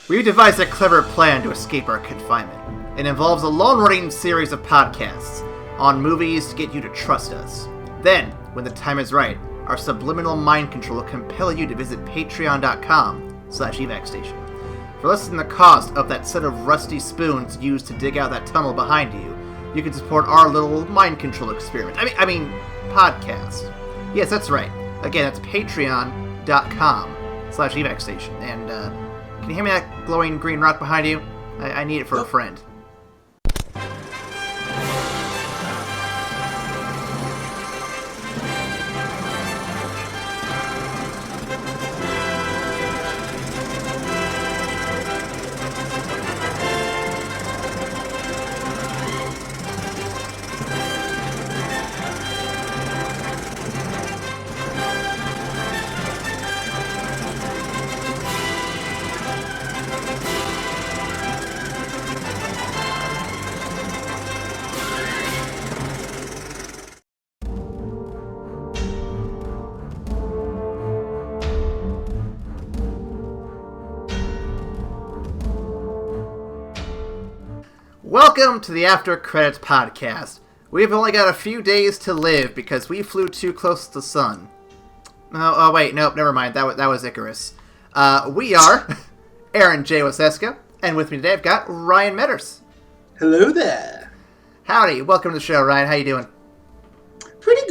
We've devised a clever plan to escape our confinement. It involves a long-running series of podcasts on movies to get you to trust us. Then, when the time is right, our subliminal mind control will compel you to visit patreon.com/evacstation. For less than the cost of that set of rusty spoons used to dig out that tunnel behind you, you can support our little mind control experiment. I mean, podcast. Yes, that's right. Again, that's patreon.com/evacstation. And, can you hand me that glowing green rock behind you? I need it for a friend. Welcome to the After Credits Podcast. We've only got a few days to live because we flew too close to the sun. Oh wait, nope, never mind. That was Icarus. We are Aaron J. Waseska, and with me today I've got Ryan Metters. Hello there. Howdy, welcome to the show, Ryan. How you doing? Pretty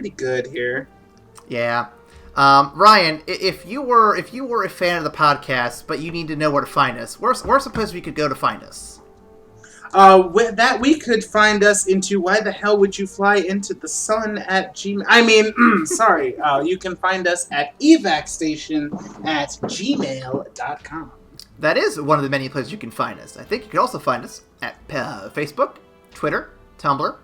good here. Yeah. Ryan, if you were a fan of the podcast, but you need to know where to find us, where's the place we could go to find us? That we could find us into Why the Hell Would You Fly Into the Sun at sorry. You can find us at evacstation@gmail.com. That is one of the many places you can find us. I think you can also find us at Facebook, Twitter, Tumblr. You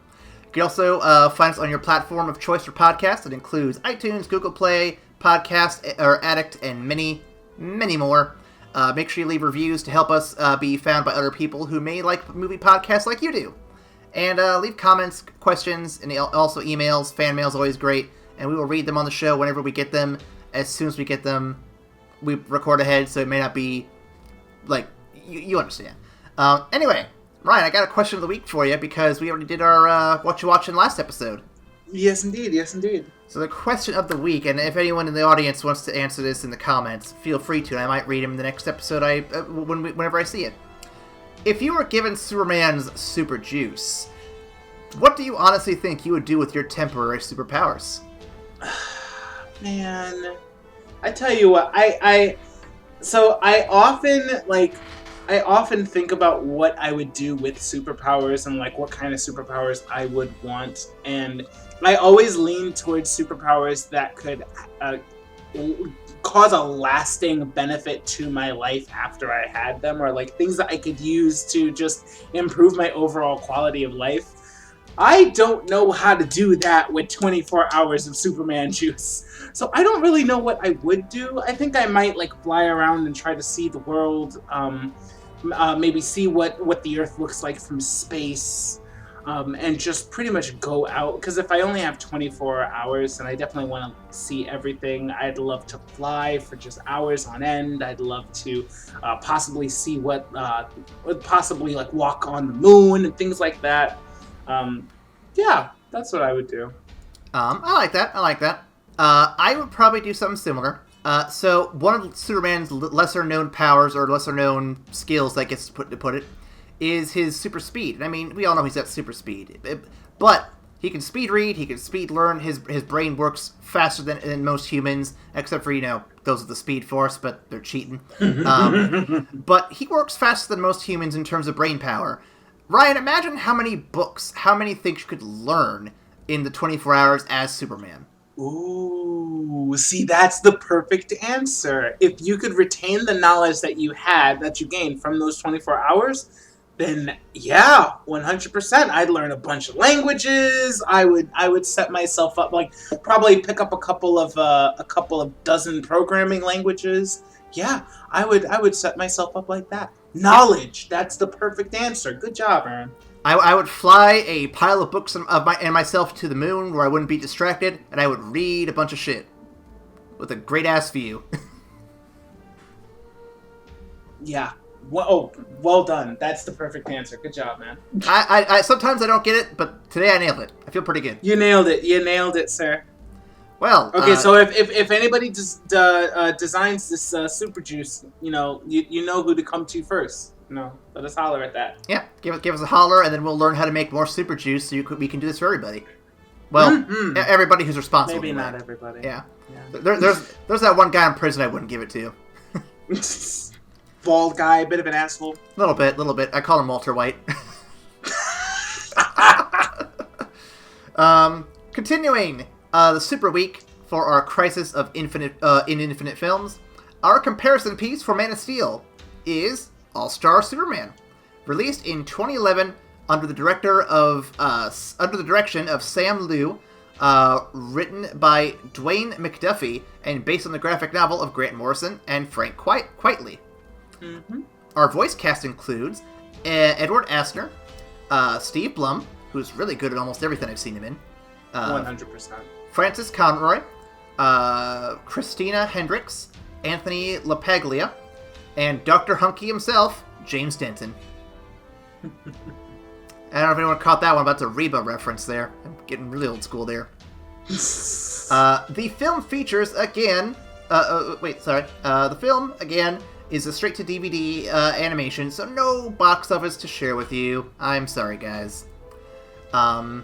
can also find us on your platform of choice for podcasts. That includes iTunes, Google Play, Podcast Addict, and many, many more. Make sure you leave reviews to help us be found by other people who may like movie podcasts like you do. And leave comments, questions, and also emails. Fan mail is always great. And we will read them on the show whenever we get them. As soon as we get them, we record ahead, so it may not be, you understand. Anyway, Ryan, I got a question of the week for you because we already did our What You Watching last episode. Yes, indeed. So the question of the week, and if anyone in the audience wants to answer this in the comments, feel free to. I might read them in the next episode whenever I see it. If you were given Superman's super juice, what do you honestly think you would do with your temporary superpowers? Man, I tell you what, I often think about what I would do with superpowers and what kind of superpowers I would want, and I always lean towards superpowers that could cause a lasting benefit to my life after I had them, or things that I could use to just improve my overall quality of life. I don't know how to do that with 24 hours of Superman juice. So I don't really know what I would do. I think I might fly around and try to see the world, maybe see what the Earth looks like from space. And just pretty much go out, because if I only have 24 hours, and I definitely want to see everything, I'd love to fly for just hours on end. I'd love to possibly see possibly walk on the moon and things like that. Yeah, that's what I would do. I like that. I would probably do something similar. So one of Superman's lesser-known powers, or lesser-known skills, I guess to put it, is his super speed. And I mean, we all know he's got super speed. But he can speed read, he can speed learn, his brain works faster than most humans, except for, those with the Speed Force, but they're cheating. But he works faster than most humans in terms of brain power. Ryan, imagine how many things you could learn in the 24 hours as Superman. Ooh, see, that's the perfect answer. If you could retain the knowledge that you gained from those 24 hours, then yeah, 100%. I'd learn a bunch of languages. I would set myself up, probably pick up a couple of dozen programming languages. Yeah, I would set myself up like that. Knowledge, that's the perfect answer. Good job, Aaron. I would fly a pile of books and myself to the moon where I wouldn't be distracted, and I would read a bunch of shit with a great ass view. Yeah. Well done. That's the perfect answer. Good job, man. I sometimes I don't get it, but today I nailed it. I feel pretty good. You nailed it. You nailed it, sir. Well, okay. So if anybody designs this super juice, you know who to come to first. Let us holler at that. Yeah, give us a holler, and then we'll learn how to make more super juice, so we can do this for everybody. Well, everybody who's responsible. Maybe not everybody. Yeah. There's that one guy in prison I wouldn't give it to. Bald guy, bit of an asshole. Little bit. I call him Walter White. Continuing the Super Week for our Crisis of Infinite Films, our comparison piece for Man of Steel is All-Star Superman, released in 2011 under the direction of Sam Liu, written by Dwayne McDuffie, and based on the graphic novel of Grant Morrison and Frank Quitely. Mm-hmm. Our voice cast includes Edward Asner, Steve Blum, who's really good at almost everything I've seen him in. 100%. Francis Conroy, Christina Hendricks, Anthony LaPaglia, and Dr. Hunky himself, James Denton. I don't know if anyone caught that one, but that's a Reba reference there. I'm getting really old school there. The film features, again... the film, again, is a straight-to-DVD animation, so no box office to share with you. I'm sorry, guys. The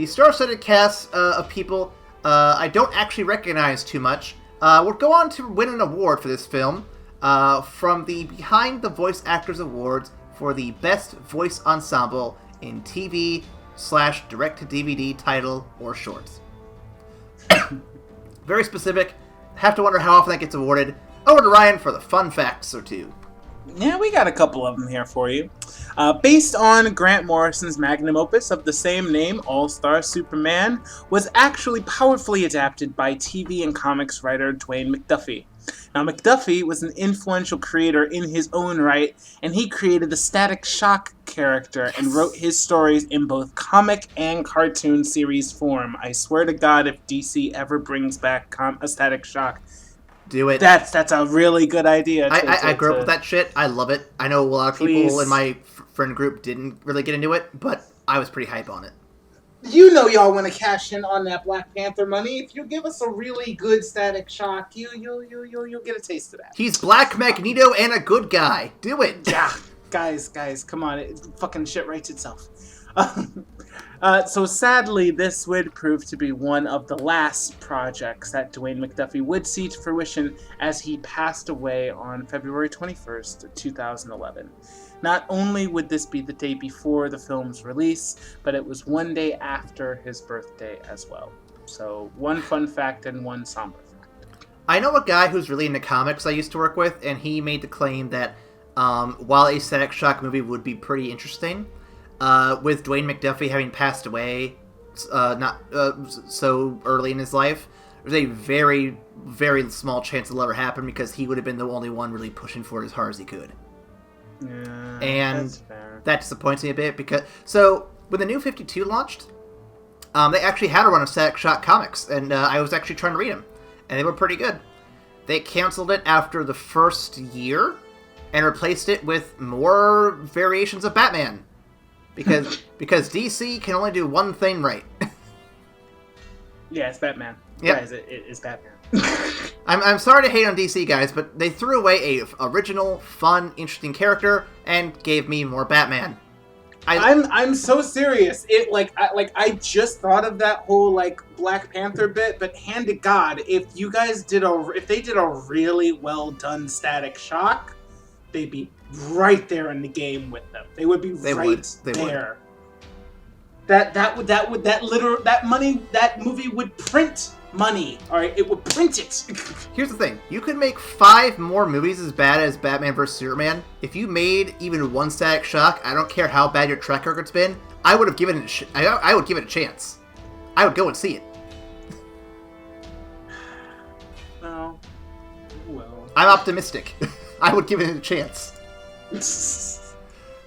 star-studded cast of people I don't actually recognize too much would go on to win an award for this film from the Behind the Voice Actors Awards for the Best Voice Ensemble in TV/direct-to-DVD title or shorts. Very specific. Have to wonder how often that gets awarded. Over to Ryan for the fun facts or two. Yeah, we got a couple of them here for you. Based on Grant Morrison's magnum opus of the same name, All-Star Superman was actually powerfully adapted by TV and comics writer Dwayne McDuffie. Now, McDuffie was an influential creator in his own right, and he created the Static Shock character and wrote his stories in both comic and cartoon series form. I swear to God, if DC ever brings back a Static Shock, do it. That's a really good idea. I grew up with that shit. I love it. I know a lot of people in my friend group didn't really get into it, but I was pretty hype on it. You know y'all want to cash in on that Black Panther money. If you give us a really good Static Shock, you'll get a taste of that. He's Black Magneto and a good guy. Do it. Yeah, guys, come on. Fucking shit writes itself. So sadly, this would prove to be one of the last projects that Dwayne McDuffie would see to fruition as he passed away on February 21st, 2011. Not only would this be the day before the film's release, but it was one day after his birthday as well. So, one fun fact and one somber fact. I know a guy who's really into comics I used to work with, and he made the claim that while a Static Shock movie would be pretty interesting, with Dwayne McDuffie having passed away not so early in his life, there's a very, very small chance it'll ever happen because he would have been the only one really pushing for it as hard as he could. Yeah, and that disappoints me a bit because... So, when the New 52 launched, they actually had a run of Static Shock comics, and I was actually trying to read them, and they were pretty good. They canceled it after the first year and replaced it with more variations of Batman. Because DC can only do one thing right. Yeah, it's Batman. Yep. Guys, it's Batman. I'm sorry to hate on DC, guys, but they threw away a original, fun, interesting character and gave me more Batman. I'm so serious. I just thought of that whole Black Panther bit, but hand to God, if they did a really well done Static Shock, they'd be right there in the game with them. They would be right there. That movie would print money. All right, it would print it. Here's the thing: you could make 5 more movies as bad as Batman vs Superman. If you made even one Static Shock, I don't care how bad your track record's been, I would give it a chance. I would go and see it. Well. I'm optimistic. I would give it a chance.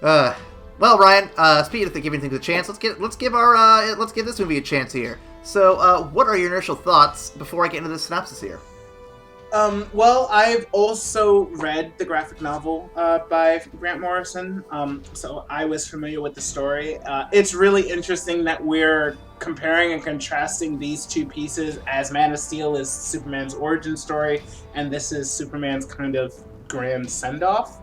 Well, Ryan. Speaking of giving things a chance, let's give this movie a chance here. So, what are your initial thoughts before I get into the synopsis here? Well, I've also read the graphic novel by Grant Morrison, so I was familiar with the story. It's really interesting that we're comparing and contrasting these two pieces, as Man of Steel is Superman's origin story, and this is Superman's kind of grand send-off.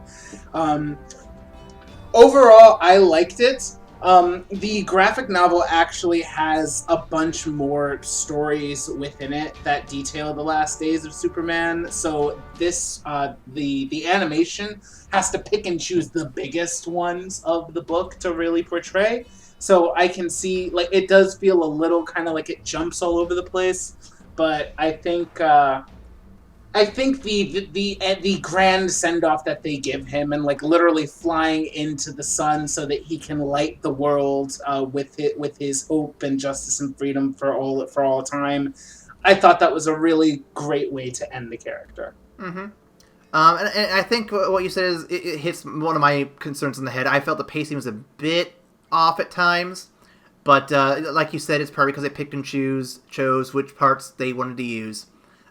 Overall, I liked it. The graphic novel actually has a bunch more stories within it that detail the last days of Superman. So this, the animation has to pick and choose the biggest ones of the book to really portray. So I can see, like, it does feel a little kind of like it jumps all over the place, but I think the grand send off that they give him, and like literally flying into the sun so that he can light the world with his hope and justice and freedom for all time. I thought that was a really great way to end the character. Mm-hmm. And I think what you said is it hits one of my concerns in the head. I felt the pacing was a bit off at times, but like you said, it's probably because they picked and chose which parts they wanted to use.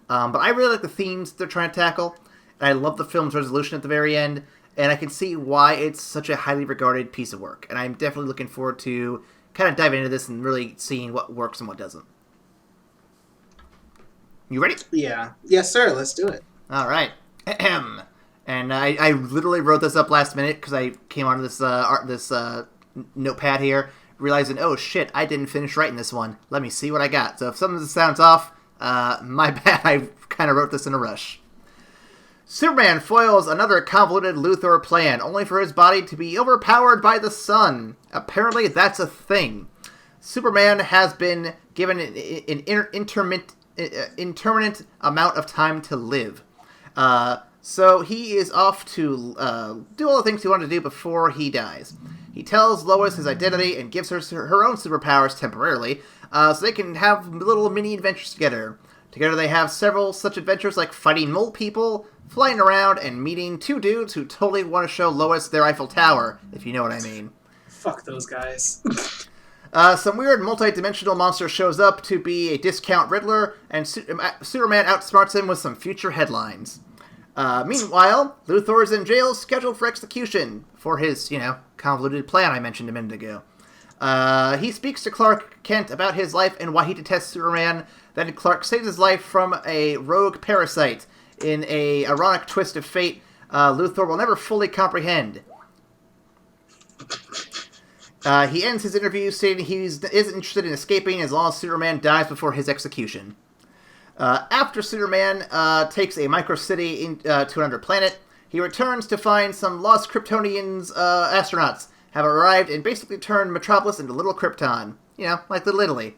But I really like the themes they're trying to tackle, and I love the film's resolution at the very end, and I can see why it's such a highly regarded piece of work, and I'm definitely looking forward to kind of diving into this and really seeing what works and what doesn't. You ready? Yeah. Yes, sir. Let's do it. All right. And I literally wrote this up last minute because I came onto this notepad here, realizing, oh shit, I didn't finish writing this one. Let me see what I got. So if something sounds off, my bad, I kind of wrote this in a rush. Superman foils another convoluted Luthor plan, only for his body to be overpowered by the sun. Apparently that's a thing. Superman has been given an intermittent amount of time to live. So he is off to do all the things he wanted to do before he dies. He tells Lois his identity and gives her own superpowers temporarily, so they can have little mini adventures together. Together they have several such adventures like fighting mole people, flying around, and meeting two dudes who totally want to show Lois their Eiffel Tower, if you know what I mean. Fuck those guys. Some weird multi-dimensional monster shows up to be a discount Riddler, and Superman outsmarts him with some future headlines. Meanwhile, Luthor is in jail scheduled for execution for his, convoluted plan I mentioned a minute ago. He speaks to Clark Kent about his life and why he detests Superman. Then Clark saves his life from a rogue parasite. In a ironic twist of fate, Luthor will never fully comprehend. He ends his interview stating he isn't interested in escaping as long as Superman dies before his execution. After Superman takes a micro-city to another planet, he returns to find some lost Kryptonians astronauts have arrived and basically turned Metropolis into Little Krypton. Like Little Italy.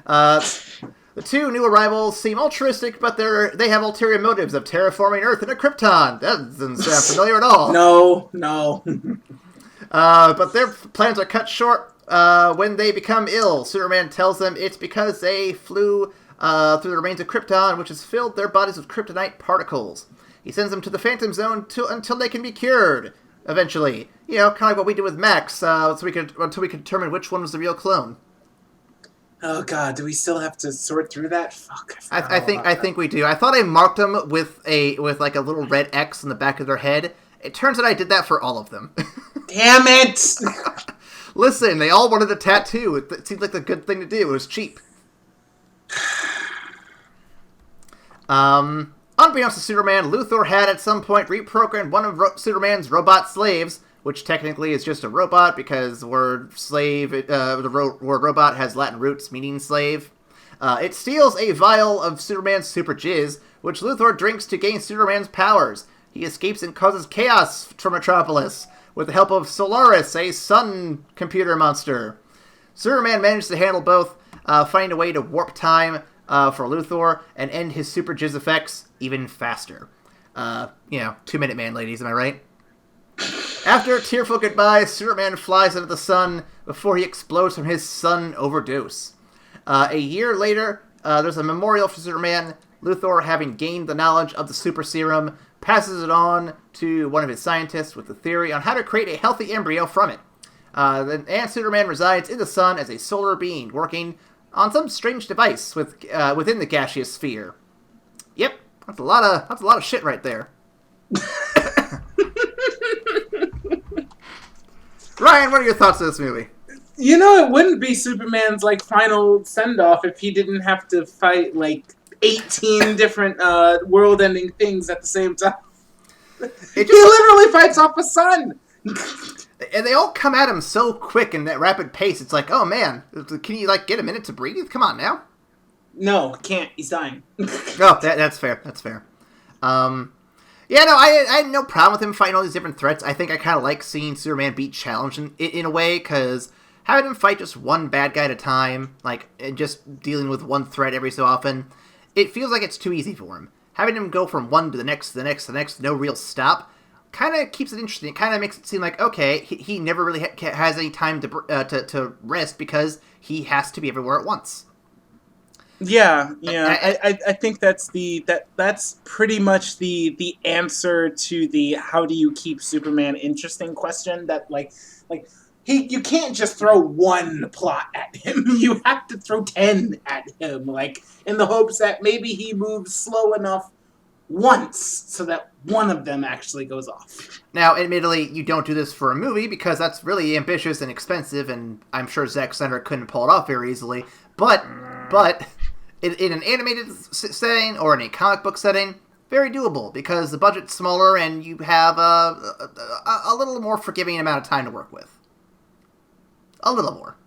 The two new arrivals seem altruistic, but they have ulterior motives of terraforming Earth into Krypton. That doesn't sound familiar at all. No. But their plans are cut short when they become ill. Superman tells them it's because they flew through the remains of Krypton, which has filled their bodies with kryptonite particles. He sends them to the Phantom Zone until they can be cured, eventually. Kind of like what we did with Max, until we could determine which one was the real clone. Oh god, do we still have to sort through that? Fuck. I think we do. I thought I marked them with like a little red X in the back of their head. It turns out I did that for all of them. Damn it! Listen, they all wanted a tattoo. It seemed like the good thing to do. It was cheap. Unbeknownst to Superman, Luthor had at some point reprogrammed one of Superman's robot slaves, which technically is just a robot because the word slave, the word robot has Latin roots meaning slave. It steals a vial of Superman's super jizz, which Luthor drinks to gain Superman's powers. He escapes and causes chaos for Metropolis with the help of Solaris, a sun computer monster. Superman manages to handle both, finding a way to warp time for Luthor and end his super jizz effects even faster. 2-minute man, ladies, am I right? After a tearful goodbye, Superman flies into the sun before he explodes from his sun overdose. A year later, there's a memorial for Superman. Luthor, having gained the knowledge of the super serum, passes it on to one of his scientists with a theory on how to create a healthy embryo from it. And Superman resides in the sun as a solar being, working on some strange device within the gaseous sphere. Yep, That's a lot of shit right there. Ryan, what are your thoughts on this movie? You know, it wouldn't be Superman's like final send off if he didn't have to fight like 18 different world-ending things at the same time. He literally fights off a sun. And they all come at him so quick in that rapid pace. It's like, oh man, can you like get a minute to breathe? Come on now. No, can't. He's dying. Oh, that's fair. That's fair. Yeah, no, I had no problem with him fighting all these different threats. I think I kind of like seeing Superman beat challenge in a way, because having him fight just one bad guy at a time, like, and just dealing with one threat every so often, it feels like it's too easy for him. Having him go from one to the next, no real stop, kind of keeps it interesting. It kind of makes it seem like, okay, he never really has any time to rest because he has to be everywhere at once. Yeah. I think that's that's pretty much the answer to the how do you keep Superman interesting question. That you can't just throw one plot at him. You have to throw 10 at him, like in the hopes that maybe he moves slow enough once so that one of them actually goes off. Now, admittedly, you don't do this for a movie because that's really ambitious and expensive, and I'm sure Zack Snyder couldn't pull it off very easily. But in an animated setting or in a comic book setting, very doable because the budget's smaller and you have a little more forgiving amount of time to work with. A little more.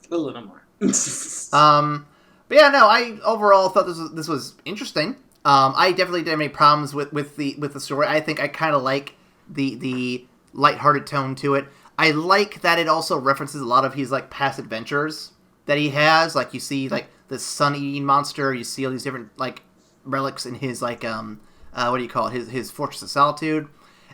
But yeah, no, I overall thought this was interesting. I definitely didn't have any problems with the story. I think I kind of like the lighthearted tone to it. I like that it also references a lot of his like past adventures that he has. Like you see like the sun-eating monster. You see all these different like relics in his like what do you call it? His Fortress of Solitude,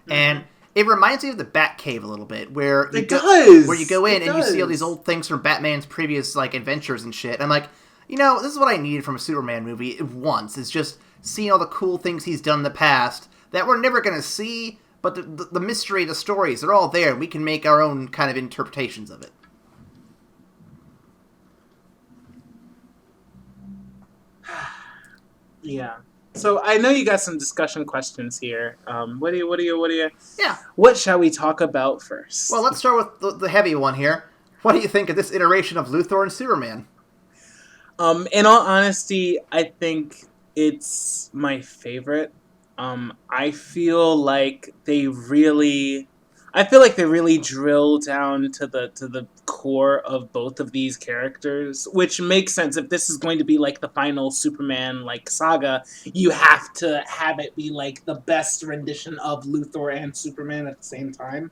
and it reminds me of the Batcave a little bit, where you go in and you see all these old things from Batman's previous like adventures and shit. I'm like, this is what I needed from a Superman movie once. It's just seeing all the cool things he's done in the past that we're never going to see, but the mystery, the stories, they're all there. We can make our own kind of interpretations of it. Yeah. So I know you got some discussion questions here. What do you? Yeah. What shall we talk about first? Well, let's start with the heavy one here. What do you think of this iteration of Luthor and Superman? In all honesty, I think it's my favorite. I feel like they really drill down to the core of both of these characters, which makes sense. If this is going to be like the final Superman like saga, you have to have it be like the best rendition of Luthor and Superman at the same time.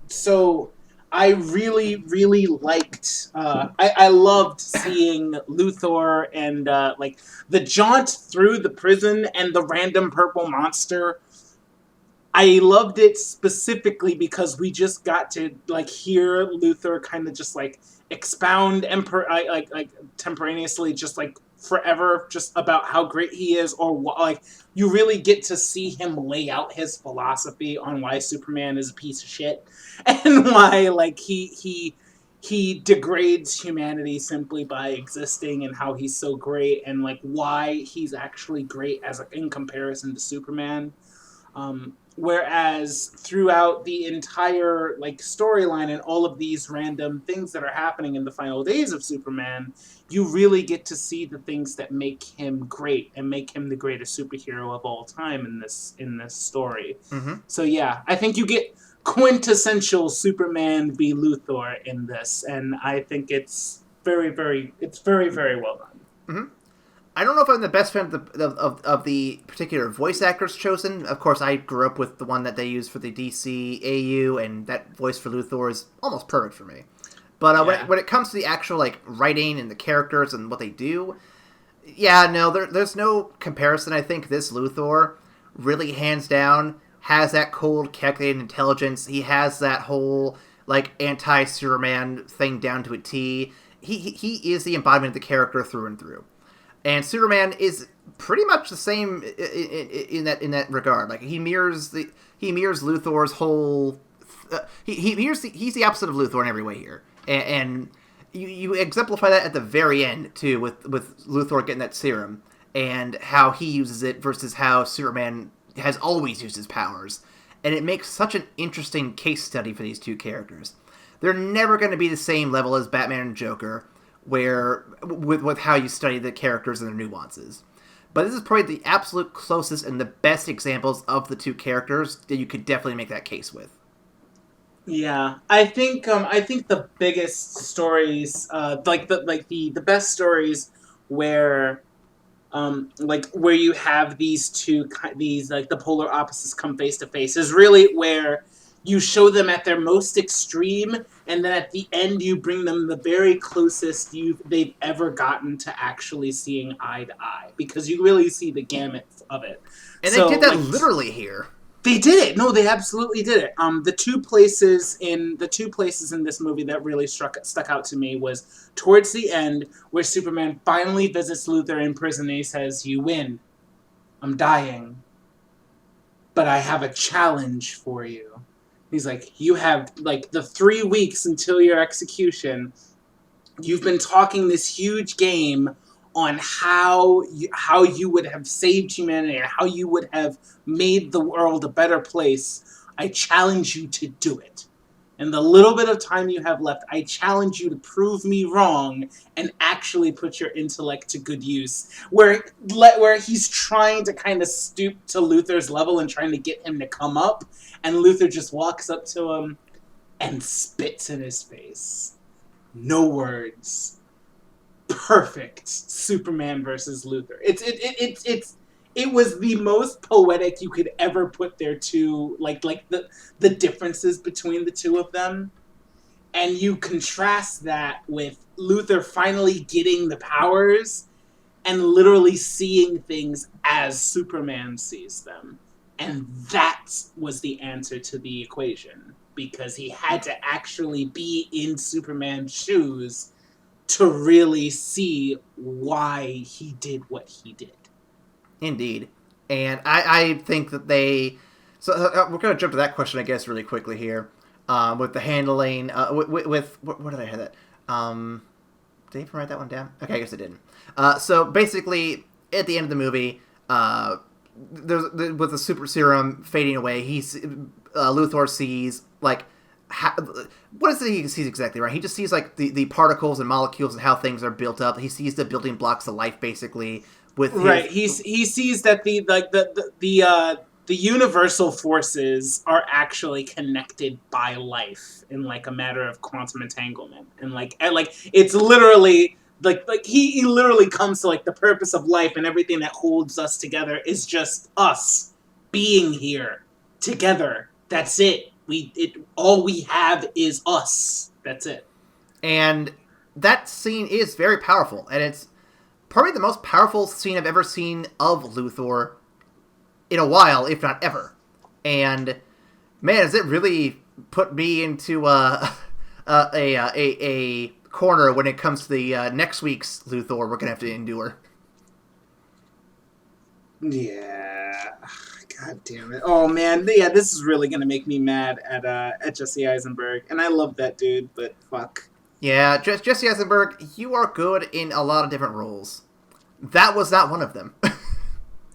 So I really, really liked. I loved seeing Luthor and like the jaunt through the prison and the random purple monster. I loved it specifically because we just got to like hear Luthor kind of just like expound and like temporaneously just like forever just about how great he is, or like you really get to see him lay out his philosophy on why Superman is a piece of shit and why like he degrades humanity simply by existing, and how he's so great, and like why he's actually great as in comparison to Superman. Whereas throughout the entire like storyline and all of these random things that are happening in the final days of Superman, you really get to see the things that make him great and make him the greatest superhero of all time in this story. Mm-hmm. So yeah, I think you get quintessential Superman v. Luthor in this, and I think it's very, very well done. Mm-hmm. I don't know if I'm the best fan of the particular voice actors chosen. Of course, I grew up with the one that they used for the DC AU, and that voice for Luthor is almost perfect for me. But when it comes to the actual like writing and the characters and what they do, yeah, no, there's no comparison. I think this Luthor really hands down has that cold, calculated intelligence. He has that whole like anti-Superman thing down to a T. He is the embodiment of the character through and through. And Superman is pretty much the same in that regard. Like he mirrors Luthor's whole. He's the opposite of Luthor in every way here, and you exemplify that at the very end too with Luthor getting that serum, and how he uses it versus how Superman has always used his powers. And it makes such an interesting case study for these two characters. They're never going to be the same level as Batman and Joker, where with how you study the characters and their nuances. But this is probably the absolute closest and the best examples of the two characters that you could definitely make that case with. Yeah, I think the biggest stories, the best stories where where you have these the polar opposites come face to face is really where you show them at their most extreme, and then at the end you bring them the very closest they've ever gotten to actually seeing eye to eye, because you really see the gamut of it. And they did that literally here. They did it. No, they absolutely did it. The two places in this movie that really stuck out to me was towards the end, where Superman finally visits Luthor in prison and he says, "You win. I'm dying. But I have a challenge for you." He's like, "You have the 3 weeks until your execution. You've been talking this huge game on how you would have saved humanity and how you would have made the world a better place. I challenge you to do it. And the little bit of time you have left, I challenge you to prove me wrong and actually put your intellect to good use." Where he's trying to kind of stoop to Luthor's level and trying to get him to come up, and Luthor just walks up to him and spits in his face. No words. Perfect Superman versus Luthor. It was the most poetic you could ever put their two, the differences between the two of them. And you contrast that with Luthor finally getting the powers and literally seeing things as Superman sees them. And that was the answer to the equation, because he had to actually be in Superman's shoes to really see why he did what he did. Indeed. And I think that they... So we're going to jump to that question, I guess, really quickly here. With the handling... with where did I have that? Did I even write that one down? Okay, I guess I didn't. So basically, at the end of the movie, with the super serum fading away, Luthor sees, what is it he sees exactly, right? He just sees, the particles and molecules and how things are built up. He sees the building blocks of life, basically, with Right. He sees that the universal forces are actually connected by life in, a matter of quantum entanglement. And, it's literally... he literally comes to, the purpose of life, and everything that holds us together is just us being here together. That's it. All we have is us. That's it. And that scene is very powerful, and it's probably the most powerful scene I've ever seen of Luthor in a while, if not ever. And man, does it really put me into a corner when it comes to the next week's Luthor we're gonna have to endure. Yeah. God damn it. Oh, man. Yeah, this is really going to make me mad at Jesse Eisenberg. And I love that dude, but fuck. Yeah, Jesse Eisenberg, you are good in a lot of different roles. That was not one of them.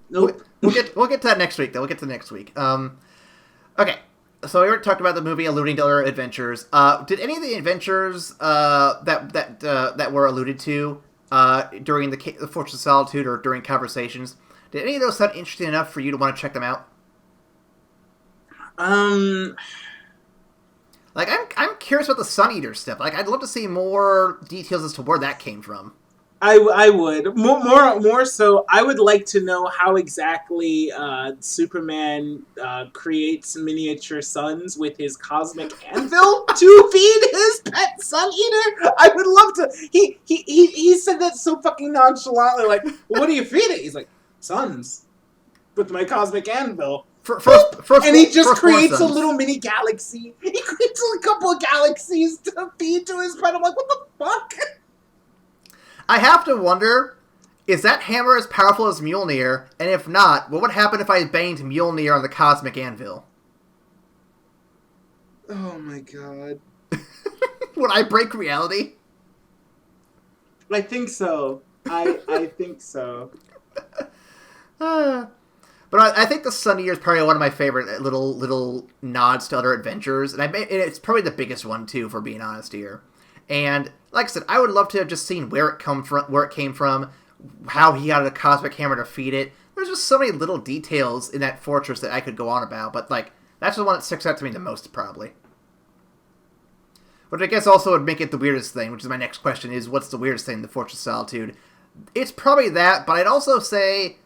Nope. We'll get to that next week, though. We'll get to next week. Okay, so we already talked about the movie alluding to other adventures. Did any of the adventures that were alluded to during the Fortress of Solitude or during conversations... Did any of those sound interesting enough for you to want to check them out? I'm curious about the Sun Eater stuff. I'd love to see more details as to where that came from. I would more so. I would like to know how exactly Superman creates miniature suns with his cosmic anvil to feed his pet Sun Eater. I would love to. He said that so fucking nonchalantly. Well, what do you feed it? He's like, suns with my cosmic anvil. And he just creates a little mini galaxy. He creates a couple of galaxies to feed to his pet. I'm like, what the fuck? I have to wonder, is that hammer as powerful as Mjolnir? And if not, what would happen if I banged Mjolnir on the cosmic anvil? Oh my god. Would I break reality? I think so. I think so. But I think the Sun Eater is probably one of my favorite little nods to other adventures, and it's probably the biggest one too, for being honest here. And like I said, I would love to have just seen where it came from, how he got a cosmic hammer to feed it. There's just so many little details in that fortress that I could go on about, but like that's the one that sticks out to me the most, probably. Which I guess also would make it the weirdest thing, which is my next question: is what's the weirdest thing in the Fortress of Solitude? It's probably that, but I'd also say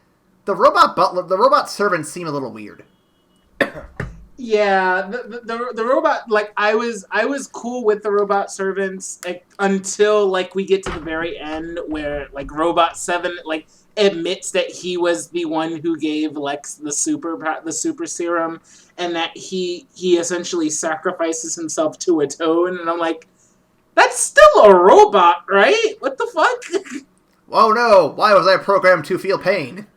the robot servants seem a little weird. Yeah, the robot, like, I was cool with the robot servants, like, until, like, we get to the very end where, like, Robot 7, like, admits that he was the one who gave Lex the super serum, and that he essentially sacrifices himself to a tone, and I'm like, that's still a robot, right? What the fuck? Oh no, why was I programmed to feel pain?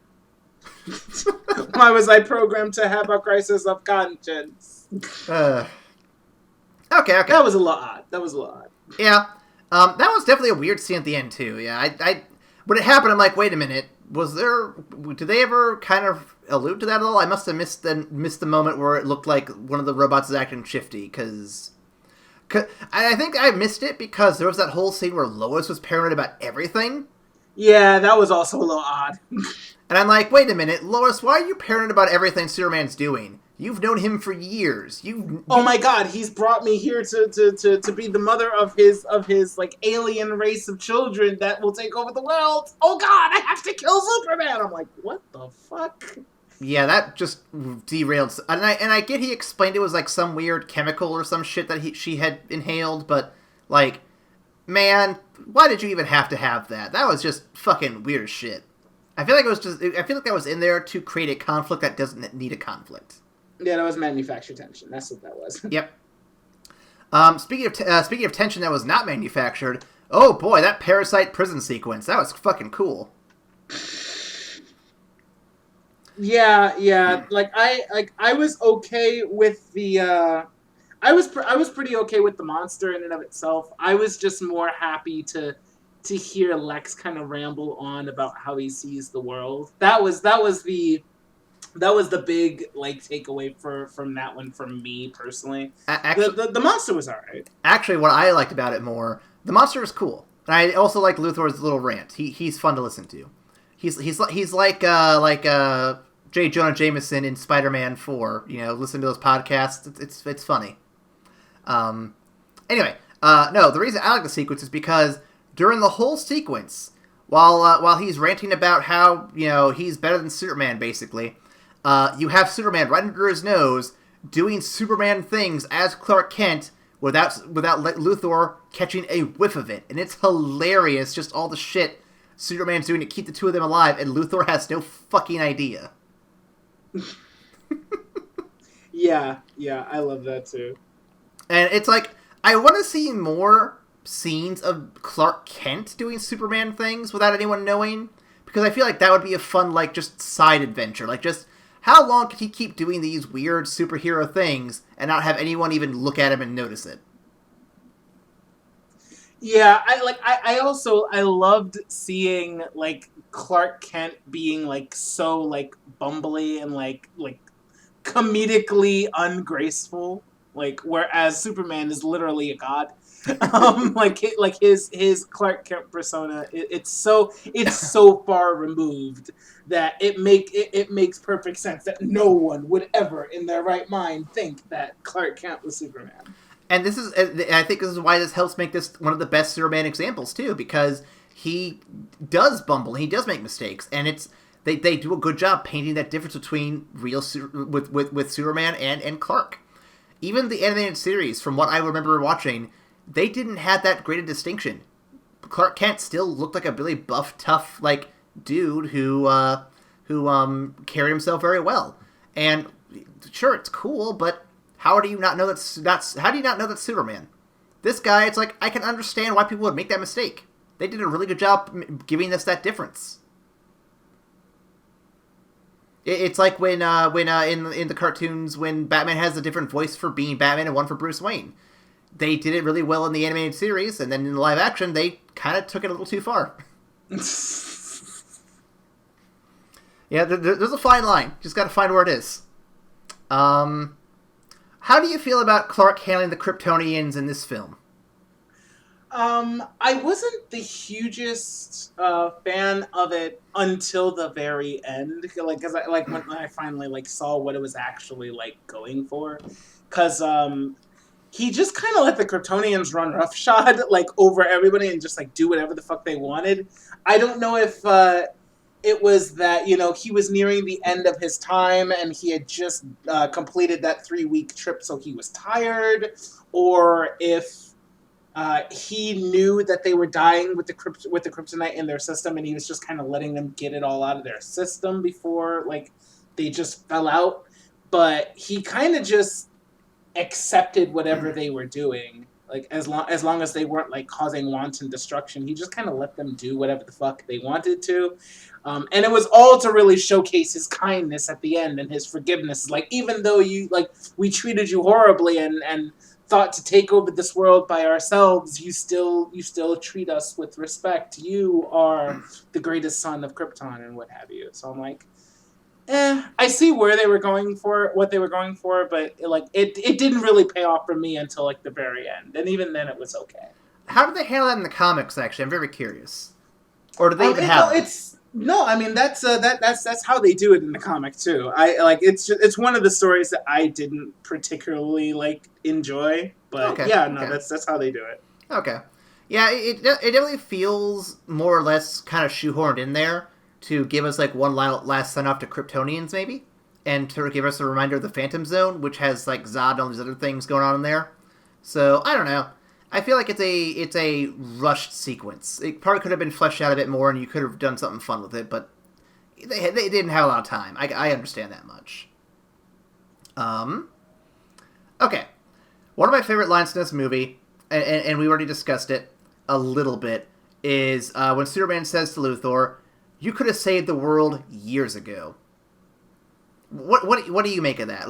Why was I programmed to have a crisis of conscience? Okay. That was a lot odd. Yeah. That was definitely a weird scene at the end, too. Yeah, I when it happened, I'm like, wait a minute. Did they ever kind of allude to that at all? I must have missed the moment where it looked like one of the robots is acting shifty, because I think I missed it because there was that whole scene where Lois was paranoid about everything. Yeah, that was also a little odd. And I'm like, wait a minute, Lois, why are you paranoid about everything Superman's doing? You've known him for years. Oh my God, he's brought me here to be the mother of his like alien race of children that will take over the world. Oh God, I have to kill Superman. I'm like, what the fuck? Yeah, that just derailed. And I get he explained it was like some weird chemical or some shit that she had inhaled, but like, man, why did you even have to have that? That was just fucking weird as shit. I feel like that was in there to create a conflict that doesn't need a conflict. Yeah, that was manufactured tension. That's what that was. Yep. Speaking of tension that was not manufactured, oh boy, that Parasite prison sequence, that was fucking cool. Yeah. Like I was okay with the. I was pretty okay with the monster in and of itself. I was just more happy to hear Lex kind of ramble on about how he sees the world. That was the big like takeaway from that one from me personally. Actually, the monster was alright. Actually, what I liked about it more, the monster is cool, and I also like Luthor's little rant. He's fun to listen to. He's like J. Jonah Jameson in Spider-Man 4. You know, listen to those podcasts. It's funny. Anyway, no, the reason I like the sequence is because during the whole sequence, while he's ranting about how, you know, he's better than Superman, basically, you have Superman right under his nose doing Superman things as Clark Kent without Luthor catching a whiff of it. And it's hilarious, just all the shit Superman's doing to keep the two of them alive, and Luthor has no fucking idea. Yeah, I love that too. And it's like, I want to see more scenes of Clark Kent doing Superman things without anyone knowing, because I feel like that would be a fun, like, just side adventure. Like, just how long could he keep doing these weird superhero things and not have anyone even look at him and notice it? Yeah, I loved seeing, like, Clark Kent being, like, so, like, bumbly and, like comedically ungraceful, like, whereas Superman is literally a god. Like his Clark Kent persona, it's so far removed that it makes perfect sense that no one would ever in their right mind think that Clark Kent was Superman. And I think this is why this helps make this one of the best Superman examples too, because he does bumble, he does make mistakes, and they do a good job painting that difference between with Superman and Clark. Even the animated series, from what I remember watching, they didn't have that great a distinction. Clark Kent still looked like a really buff, tough, like, dude who carried himself very well. And sure, it's cool, but how do you not know that's Superman? This guy, it's like, I can understand why people would make that mistake. They did a really good job giving us that difference. It's like when in the cartoons, when Batman has a different voice for being Batman and one for Bruce Wayne. They did it really well in the animated series, and then in the live action, they kind of took it a little too far. Yeah, there's a fine line. Just got to find where it is. How do you feel about Clark handling the Kryptonians in this film? I wasn't the hugest fan of it until the very end, cause when I finally saw what it was actually going for, cause he just kind of let the Kryptonians run roughshod over everybody and just do whatever the fuck they wanted. I don't know if it was that he was nearing the end of his time and he had just completed that 3-week trip, so he was tired, or if he knew that they were dying with the kryptonite in their system, and he was just kind of letting them get it all out of their system before they just fell out. But he kind of just accepted whatever they were doing, as long as they weren't causing wanton destruction. He just kind of let them do whatever the fuck they wanted to, and it was all to really showcase his kindness at the end and his forgiveness. Even though we treated you horribly and thought to take over this world by ourselves, you still treat us with respect. You are the greatest son of Krypton and what have you. So I'm I see where they were going for what they were going for, but it didn't really pay off for me until the very end, and even then it was okay. How did they handle that in the comics? Actually, I'm very curious. Or do they even have it? No, I mean that's how they do it in the comic too. It's one of the stories that I didn't particularly enjoy, but that's how they do it. Okay, yeah, it definitely feels more or less kind of shoehorned in there to give us one last send off to Kryptonians maybe, and to give us a reminder of the Phantom Zone, which has Zod and all these other things going on in there. So I don't know. I feel like it's a rushed sequence. It probably could have been fleshed out a bit more, and you could have done something fun with it, but they didn't have a lot of time. I understand that much. Okay. One of my favorite lines in this movie, and we already discussed it a little bit, is when Superman says to Luthor, "You could have saved the world years ago." What do you make of that?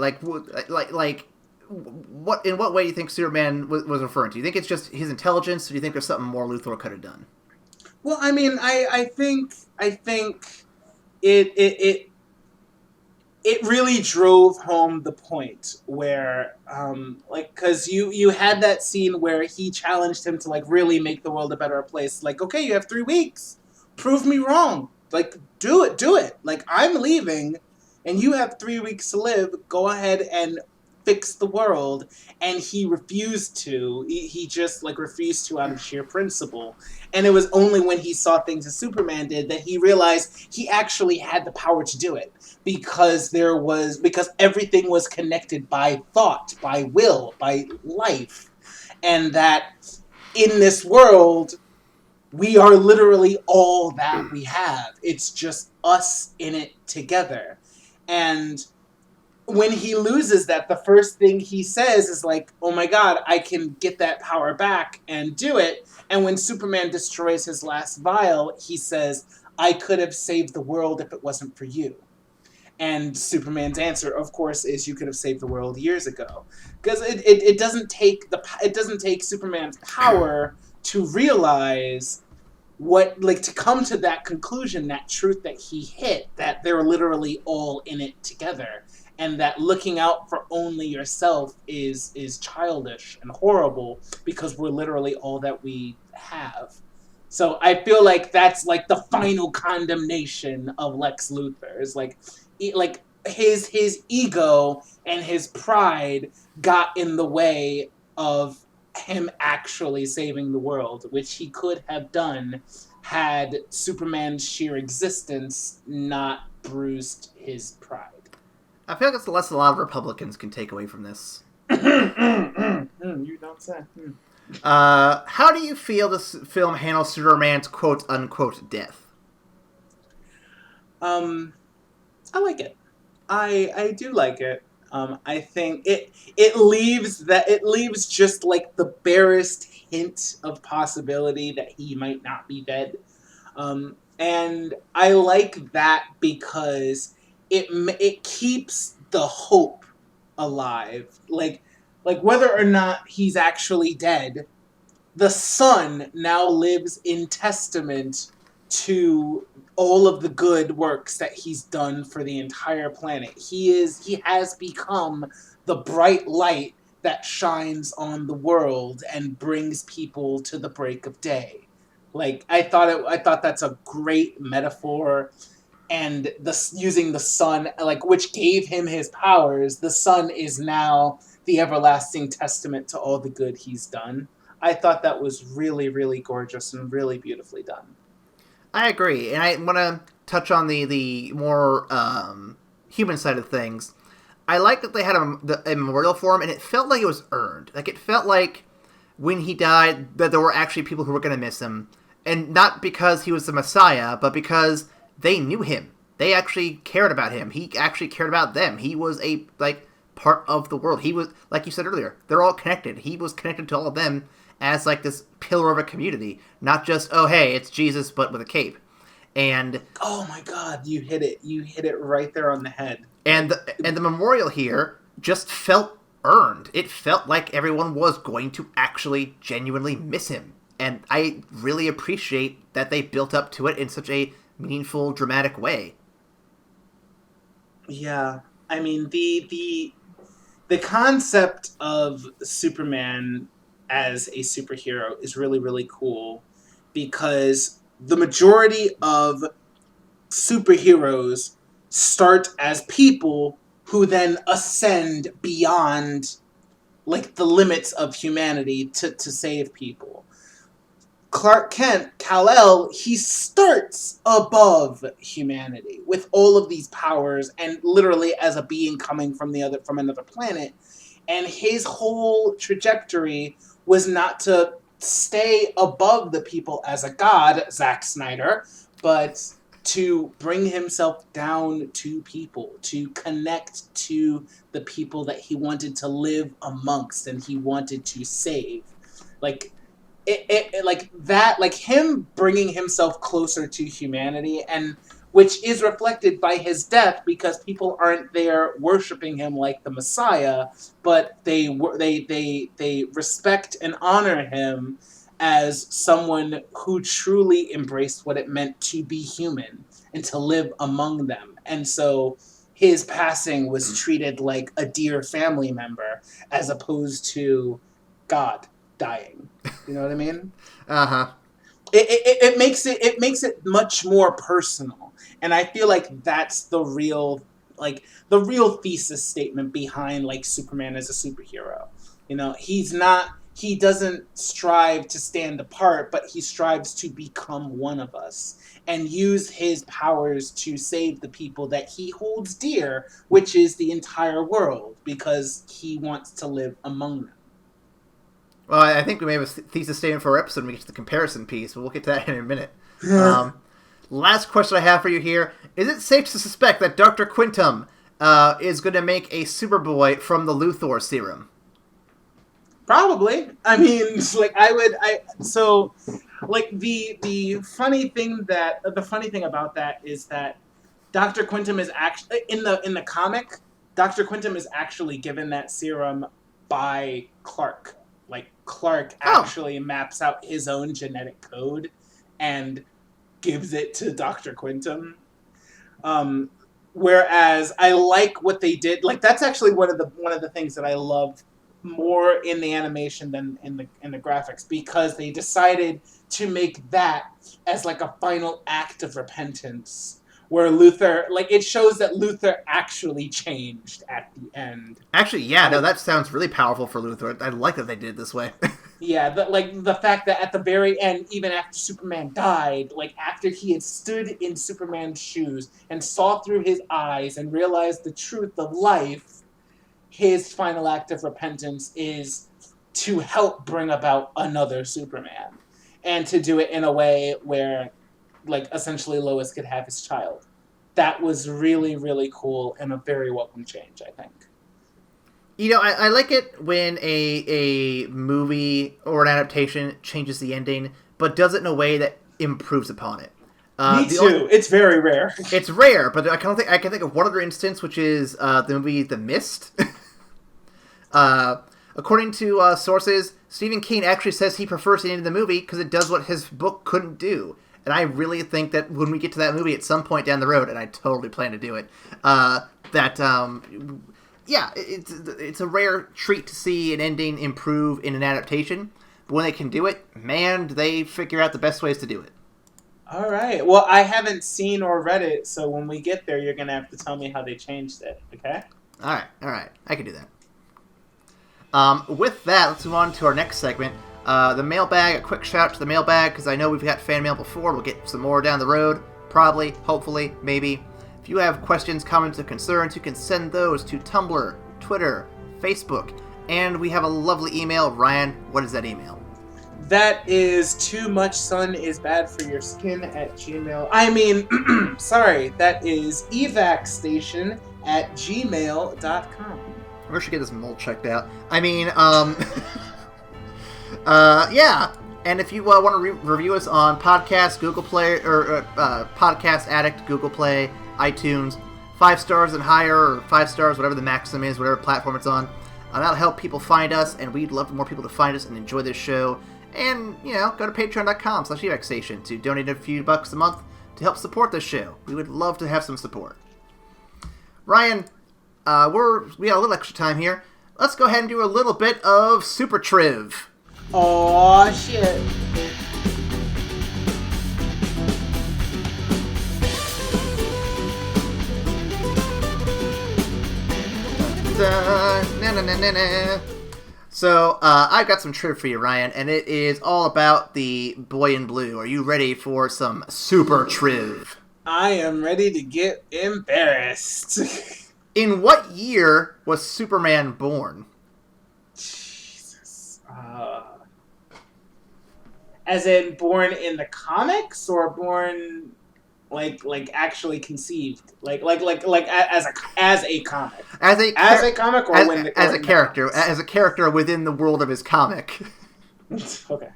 What in what way do you think Superman was referring to? Do you think it's just his intelligence, or do you think there's something more Luthor could have done? Well, I mean, I think it really drove home the point where because you had that scene where he challenged him to really make the world a better place. Okay, you have 3 weeks, prove me wrong. Do it. I'm leaving, and you have 3 weeks to live. Go ahead and fix the world. And he refused to. He just refused to out of sheer principle. And it was only when he saw things that Superman did that he realized he actually had the power to do it, because everything was connected by thought, by will, by life, and that in this world we are literally all that we have. It's just us in it together. And when he loses that, the first thing he says is oh my god, I can get that power back and do it. And when Superman destroys his last vial, he says, I could have saved the world if it wasn't for you. And Superman's answer, of course, is you could have saved the world years ago. Because it doesn't take Superman's power to realize to come to that conclusion, that truth that he hit, that they're literally all in it together. And that looking out for only yourself is childish and horrible, because we're literally all that we have. So I feel that's the final condemnation of Lex Luthor. Is his ego and his pride got in the way of him actually saving the world, which he could have done had Superman's sheer existence not bruised his pride. I feel like it's the lesson a lot of Republicans can take away from this. You don't say. How do you feel this film handles Superman's quote-unquote death? I like it. I do like it. I think it leaves just the barest hint of possibility that he might not be dead. And I like that because it keeps the hope alive. Whether or not he's actually dead, the sun now lives in testament to all of the good works that he's done for the entire planet. He has become the bright light that shines on the world and brings people to the break of day. Like, I thought that's a great metaphor. And using the sun, like, which gave him his powers, the sun is now the everlasting testament to all the good he's done. I thought that was really, really gorgeous and really beautifully done. I agree, and I want to touch on the more human side of things. I like that they had a memorial for him, and it felt like it was earned. Like, it felt like when he died that there were actually people who were going to miss him, and not because he was the Messiah, but because they knew him. They actually cared about him. He actually cared about them. He was a part of the world. He was, like you said earlier, they're all connected. He was connected to all of them as like this pillar of a community, not just, oh hey, it's Jesus but with a cape. And oh my God, you hit it right there on the head. And the memorial here just felt earned. It felt like everyone was going to actually genuinely miss him. And I really appreciate that they built up to it in such a meaningful, dramatic way. Yeah, I mean the concept of Superman as a superhero is really, really cool, because the majority of superheroes start as people who then ascend beyond like the limits of humanity to save people. Clark Kent, Kal-El, he starts above humanity with all of these powers and literally as a being coming from another planet. And his whole trajectory was not to stay above the people as a god, Zack Snyder, but to bring himself down to people, to connect to the people that he wanted to live amongst and he wanted to save. Like, like him bringing himself closer to humanity, and which is reflected by his death, because people aren't there worshiping him like the Messiah, but they respect and honor him as someone who truly embraced what it meant to be human and to live among them. And so his passing was treated like a dear family member as opposed to God dying. You know what I mean? Uh-huh. It makes it much more personal. And I feel like that's the real thesis statement behind like Superman as a superhero. You know, he doesn't strive to stand apart, but he strives to become one of us and use his powers to save the people that he holds dear, which is the entire world, because he wants to live among them. Well, I think we may have a thesis statement for our episode when we get to the comparison piece, but we'll get to that in a minute. Last question I have for you here. Is it safe to suspect that Dr. Quintum is going to make a Superboy from the Luthor serum? Probably. I mean, like the funny thing about that is that Dr. Quintum is actually in the comic. Dr. Quintum is actually given that serum by Clark. Like, Clark actually maps out his own genetic code and gives it to Dr. Quintum. Whereas I like what they did. Like, that's actually one of the things that I love more in the animation than in the graphics, because they decided to make that as like a final act of repentance, where Luthor, like, it shows that Luthor actually changed at the end. Actually, yeah, no, that sounds really powerful for Luthor. I like that they did it this way. Yeah, the fact that at the very end, even after Superman died, like, after he had stood in Superman's shoes and saw through his eyes and realized the truth of life, his final act of repentance is to help bring about another Superman. And to do it in a way where, like, essentially Lois could have his child. That was really, really cool and a very welcome change, I think. You know, I like it when a movie or an adaptation changes the ending, but does it in a way that improves upon it. Me too. It's very rare. It's rare, but I can think of one other instance, which is the movie The Mist. According to sources, Stephen King actually says he prefers the end of the movie because it does what his book couldn't do. And I really think that when we get to that movie at some point down the road, and I totally plan to do it, it's a rare treat to see an ending improve in an adaptation. But when they can do it, man, they figure out the best ways to do it. All right. Well, I haven't seen or read it, so when we get there, you're going to have to tell me how they changed it, okay? All right. I can do that. With that, let's move on to our next segment. The mailbag, a quick shout out to the mailbag, because I know we've got fan mail before. We'll get some more down the road. Probably, hopefully, maybe. If you have questions, comments, or concerns, you can send those to Tumblr, Twitter, Facebook, and we have a lovely email. Ryan, what is that email? That is toomuchsunIsbadforYourSkin@gmail. That is evacstation@gmail.com. We should get this mole checked out. Yeah. And if you want to review us on Podcast, Google Play, or Podcast Addict, Google Play, iTunes, 5 stars and higher, or 5 stars, whatever the maximum is, whatever platform it's on, that'll help people find us, and we'd love more people to find us and enjoy this show. And, go to patreon.com/evacstation to donate a few bucks a month to help support this show. We would love to have some support. Ryan, we got a little extra time here. Let's go ahead and do a little bit of Super Triv. Oh shit. So, I've got some triv for you, Ryan, and it is all about the boy in blue. Are you ready for some super triv? I am ready to get embarrassed. In what year was Superman born? Jesus. As in born in the comics, or born like actually conceived, like as a comic, as a comic, or as a character within the world of his comic. Okay.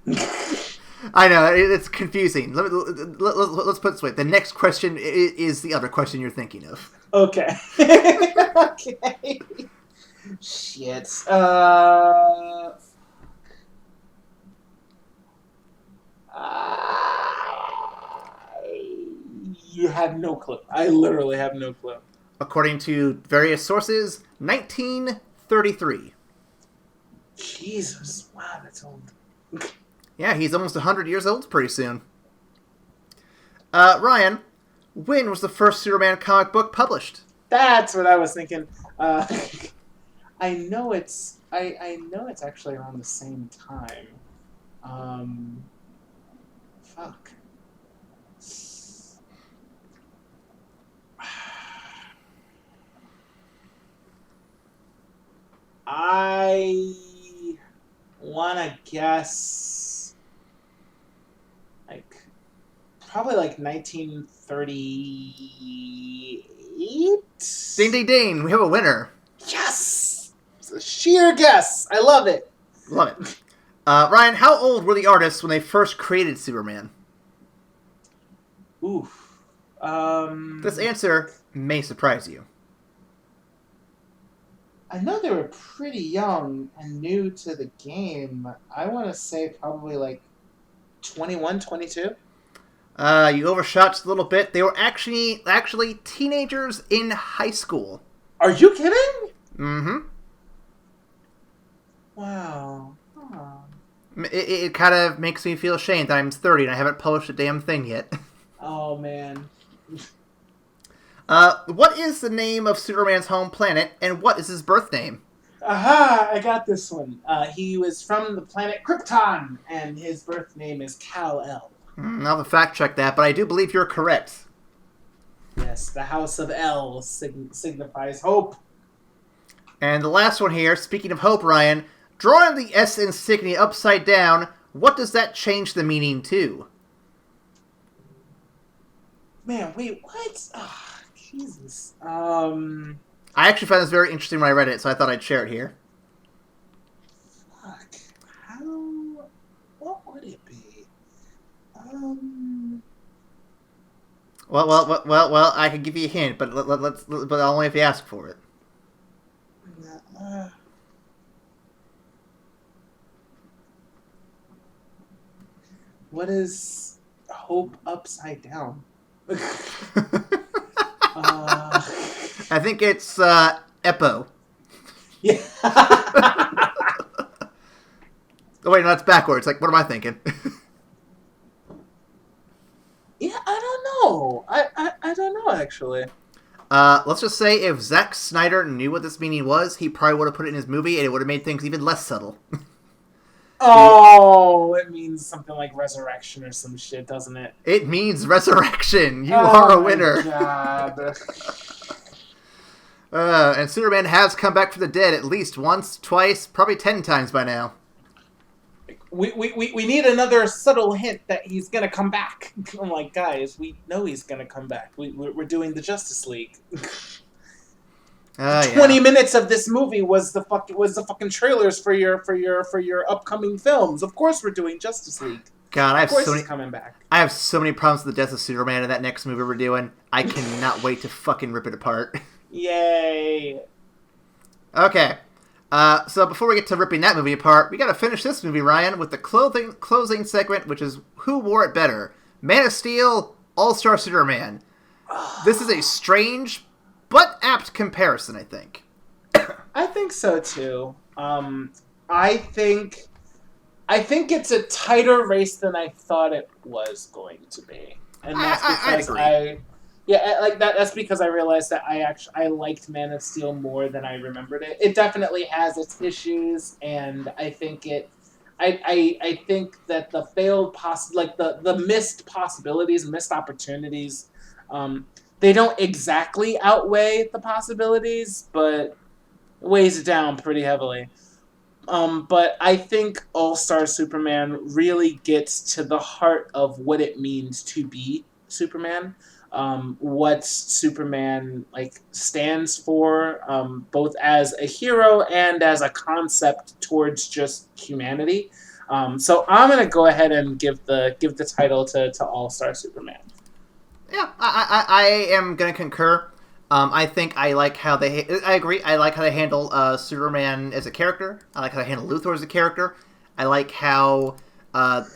I know it's confusing. Let's put it this way: the next question is the other question you're thinking of. Okay. Okay. Shit. You have no clue. I literally have no clue. According to various sources, 1933. Jesus. Wow, that's old. Yeah, he's almost 100 years old pretty soon. Ryan, when was the first Superman comic book published? That's what I was thinking. I know it's actually around the same time. Fuck. I wanna guess probably 1938. Ding ding ding! We have a winner. Yes, it's a sheer guess. I love it. Love it. Ryan, how old were the artists when they first created Superman? Oof. This answer may surprise you. I know they were pretty young and new to the game. I want to say probably 21, 22. You overshot just a little bit. They were actually teenagers in high school. Are you kidding? Mm-hmm. Wow. Oh. It kind of makes me feel ashamed that I'm 30 and I haven't published a damn thing yet. Oh, man. What is the name of Superman's home planet, and what is his birth name? Aha! I got this one. He was from the planet Krypton, and his birth name is Kal-El. I'll have to fact check that, but I do believe you're correct. Yes, the House of El signifies hope. And the last one here, speaking of hope, Ryan, drawing the S insignia upside down, what does that change the meaning to? Man, wait, what? Oh, Jesus. I actually found this very interesting when I read it, so I thought I'd share it here. Fuck. What would it be? Well, I can give you a hint, but but only if you ask for it. What is... hope upside down? I think it's Epo. Yeah. Oh wait, no, that's backwards. Like, what am I thinking? Yeah, I don't know. I don't know, actually. Let's just say if Zack Snyder knew what this meaning was, he probably would have put it in his movie, and it would have made things even less subtle. Oh, it means something like resurrection or some shit, doesn't it? It means resurrection. You are a winner. God. And Superman has come back from the dead at least once, twice, probably 10 times by now. We need another subtle hint that he's gonna come back. I'm like, guys, we know he's gonna come back. We're doing the Justice League. 20 minutes of this movie was the fucking trailers for your upcoming films. Of course, we're doing Justice League. God, he's coming back. I have so many problems with the death of Superman in that next movie we're doing. I cannot wait to fucking rip it apart. Yay! Okay. So before we get to ripping that movie apart, we gotta finish this movie, Ryan, with the closing segment, which is Who Wore It Better? Man of Steel, All-Star Superman. This is a strange but apt comparison, I think. I think so too. I think it's a tighter race than I thought it was going to be, and that's because that's because I realized that I liked Man of Steel more than I remembered it. It definitely has its issues, and I think I think that the failed the missed possibilities, missed opportunities, they don't exactly outweigh the possibilities, but it weighs it down pretty heavily. But I think All-Star Superman really gets to the heart of what it means to be Superman. What Superman stands for, both as a hero and as a concept towards just humanity. So I'm gonna go ahead and give the title to All-Star Superman. Yeah, I am gonna concur. I think I like how I agree. I like how they handle Superman as a character. I like how they handle Luthor as a character. I like how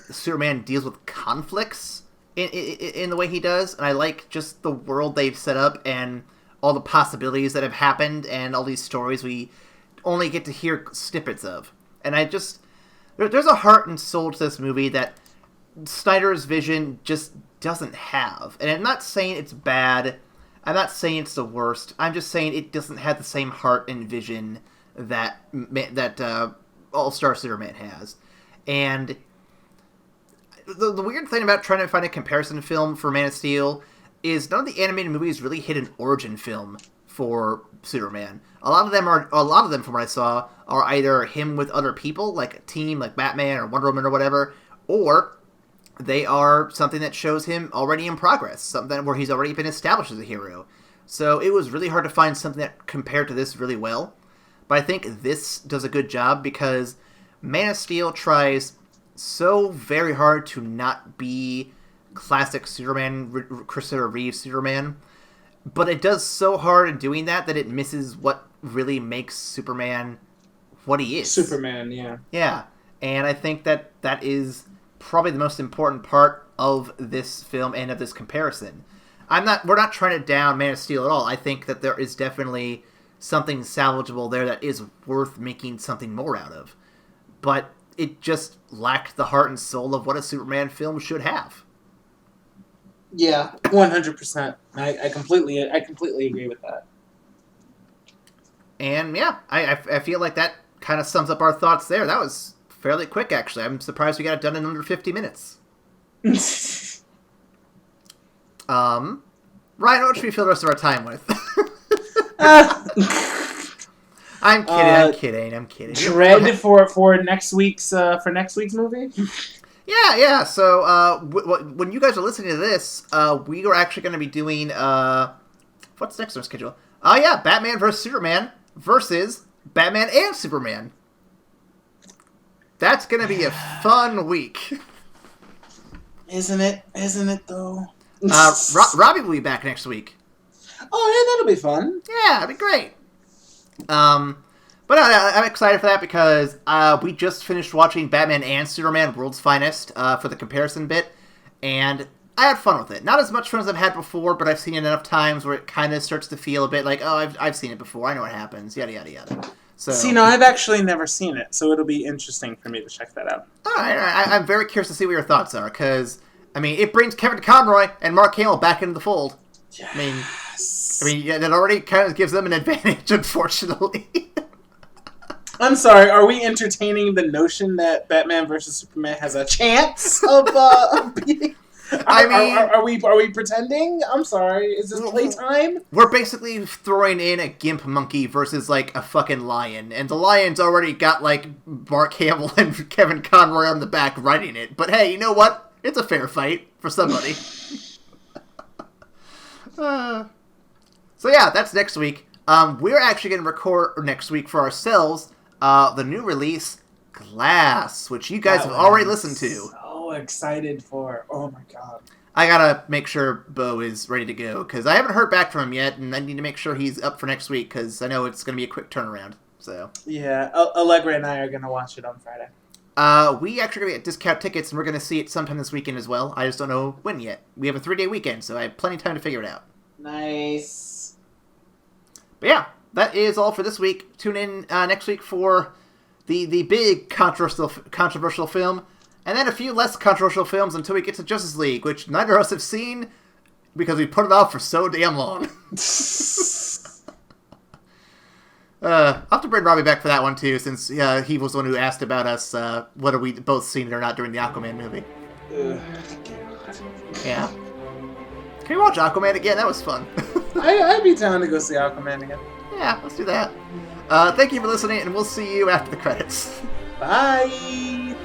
Superman deals with conflicts in the way he does, and I like just the world they've set up and all the possibilities that have happened and all these stories we only get to hear snippets of. And there's a heart and soul to this movie that Snyder's vision just doesn't have. And I'm not saying it's bad. I'm not saying it's the worst. I'm just saying it doesn't have the same heart and vision that All-Star Superman has. And the weird thing about trying to find a comparison film for Man of Steel is none of the animated movies really hit an origin film for Superman. A lot of them, from what I saw, are either him with other people, like a team, like Batman or Wonder Woman or whatever, or they are something that shows him already in progress, something where he's already been established as a hero. So it was really hard to find something that compared to this really well. But I think this does a good job because Man of Steel tries so very hard to not be classic Superman, Christopher Reeve Superman. But it does so hard in doing that it misses what really makes Superman what he is. Superman, yeah. Yeah. And I think that is probably the most important part of this film and of this comparison. We're not trying to down Man of Steel at all. I think that there is definitely something salvageable there that is worth making something more out of. But it just lacked the heart and soul of what a Superman film should have. Yeah, 100%. I completely agree with that. And yeah, I feel like that kind of sums up our thoughts there. That was fairly quick, actually. I'm surprised we got it done in under 50 minutes. Ryan, what should we fill the rest of our time with? I'm kidding. Dread for next week's movie. Yeah. So when you guys are listening to this, we are actually going to be doing what's next on our schedule? Batman vs Superman versus Batman and Superman. That's going to be a fun week. Isn't it though? Robbie will be back next week. Oh yeah, that'll be fun. Yeah, that'd be great. But I'm excited for that because we just finished watching Batman and Superman World's Finest for the comparison bit, and I had fun with it. Not as much fun as I've had before, but I've seen it enough times where it kind of starts to feel a bit like, oh, I've seen it before. I know what happens. Yada, yada, yada. So, See, no, I've actually never seen it, so it'll be interesting for me to check that out. All right. I'm very curious to see what your thoughts are, because, I mean, it brings Kevin Conroy and Mark Hamill back into the fold. Yes. I mean, yeah, that already kind of gives them an advantage, unfortunately. I'm sorry, are we entertaining the notion that Batman vs. Superman has a chance of beating... Are we pretending? I'm sorry. Is this playtime? We're basically throwing in a gimp monkey versus, like, a fucking lion. And the lion's already got, like, Mark Hamill and Kevin Conroy on the back writing it. But hey, you know what? It's a fair fight for somebody. So yeah, that's next week. We're actually going to record next week for ourselves the new release, Glass, which you guys have already listened to. So excited for. Oh my god. I gotta make sure Bo is ready to go, because I haven't heard back from him yet, and I need to make sure he's up for next week, because I know it's going to be a quick turnaround. So yeah, Allegra and I are going to watch it on Friday. We actually going to get discount tickets, and we're going to see it sometime this weekend as well. I just don't know when yet. We have a 3-day weekend, so I have plenty of time to figure it out. Nice. But yeah, that is all for this week. Tune in next week for the big controversial film, and then a few less controversial films until we get to Justice League, which neither of us have seen because we put it off for so damn long. I'll have to bring Robbie back for that one too, since he was the one who asked about us whether we both seen it or not during the Aquaman movie. Yeah. Can we watch Aquaman again? That was fun. I'd be down to go see Aquaman again. Yeah, let's do that. Thank you for listening, and we'll see you after the credits. Bye!